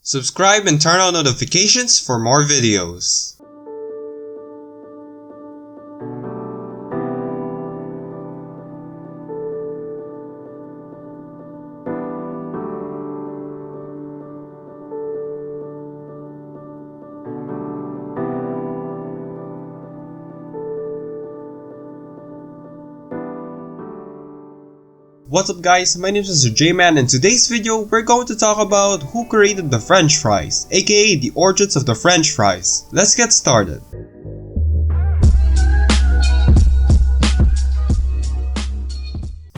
Subscribe and turn on notifications for more videos. What's up guys, my name is MRJMAN, and in today's video we're going to talk about who created the French fries, aka the origins of the French fries. Let's get started.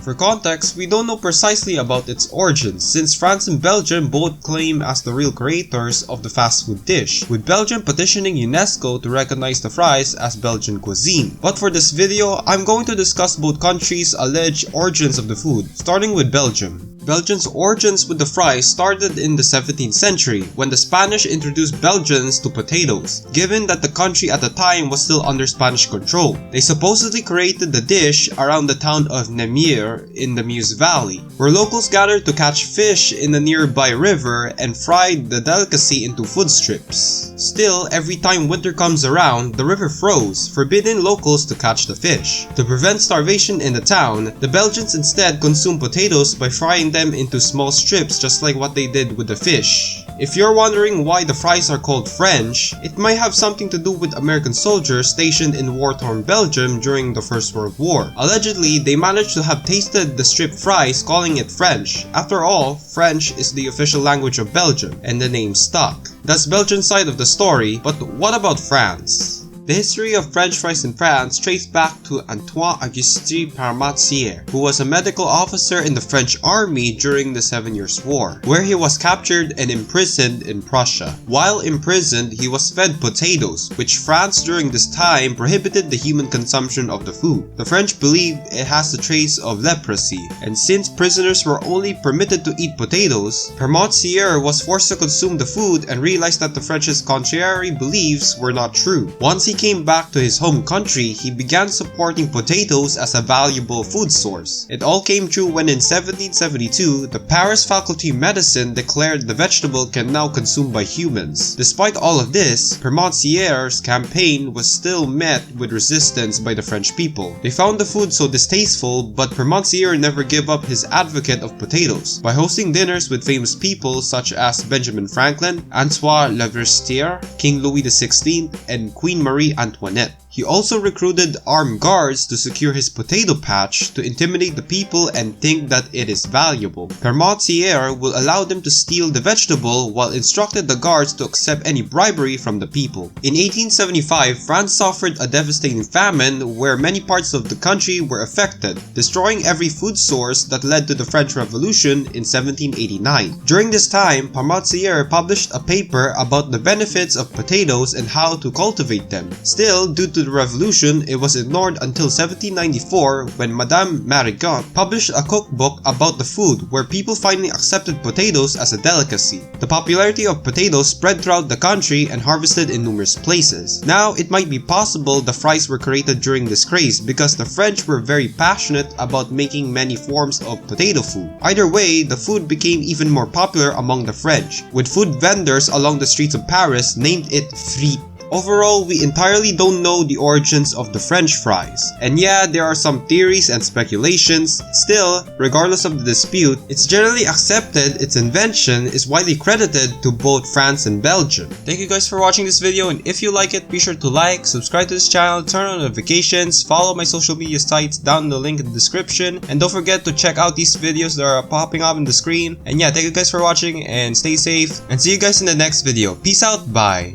For context, we don't know precisely about its origins since France and Belgium both claim as the real creators of the fast food dish, with Belgium petitioning UNESCO to recognize the fries as Belgian cuisine. But for this video, I'm going to discuss both countries' alleged origins of the food, starting with Belgium. Belgium's origins with the fries started in the 17th century when the Spanish introduced Belgians to potatoes, given that the country at the time was still under Spanish control. They supposedly created the dish around the town of Namur in the Meuse Valley, where locals gathered to catch fish in a nearby river and fried the delicacy into food strips. Still, every time winter comes around, the river froze, forbidding locals to catch the fish. To prevent starvation in the town, the Belgians instead consumed potatoes by frying them into small strips, just like what they did with the fish. If you're wondering why the fries are called French, it might have something to do with American soldiers stationed in war-torn Belgium during the First World War. Allegedly, they managed to have tasted the strip fries, calling it French. After all, French is the official language of Belgium, and the name stuck. That's Belgian side of the story, but what about France? The history of French fries in France traced back to Antoine-Augustin, who was a medical officer in the French army during the 7 Years' War, where he was captured and imprisoned in Prussia. While imprisoned, he was fed potatoes, which France during this time prohibited the human consumption of the food. The French believed it has the trace of leprosy, and since prisoners were only permitted to eat potatoes, Parmentier was forced to consume the food and realized that the French's contrary beliefs were not true. Once he came back to his home country, he began supporting potatoes as a valuable food source. It all came true when in 1772, the Paris Faculty of Medicine declared the vegetable can now consumed by humans. Despite all of this, Parmentier's campaign was still met with resistance by the French people. They found the food so distasteful, but Parmentier never gave up his advocate of potatoes. By hosting dinners with famous people such as Benjamin Franklin, Antoine Lavoisier, King Louis XVI, and Queen Marie Antoinette. He also recruited armed guards to secure his potato patch to intimidate the people and think that it is valuable. Parmentier will allow them to steal the vegetable while instructed the guards to accept any bribery from the people. In 1875, France suffered a devastating famine where many parts of the country were affected, destroying every food source that led to the French Revolution in 1789. During this time, Parmentier published a paper about the benefits of potatoes and how to cultivate them. Still, due to the revolution, it was ignored until 1794 when Madame Marigot published a cookbook about the food where people finally accepted potatoes as a delicacy. The popularity of potatoes spread throughout the country and harvested in numerous places. Now, it might be possible the fries were created during this craze because the French were very passionate about making many forms of potato food. Either way, the food became even more popular among the French, with food vendors along the streets of Paris named it frites. Overall, we entirely don't know the origins of the French fries. And yeah, there are some theories and speculations. Still, regardless of the dispute, it's generally accepted its invention is widely credited to both France and Belgium. Thank you guys for watching this video, and if you like it, be sure to like, subscribe to this channel, turn on notifications, follow my social media sites down in the link in the description, and don't forget to check out these videos that are popping up on the screen. And yeah, thank you guys for watching and stay safe, and see you guys in the next video. Peace out, bye!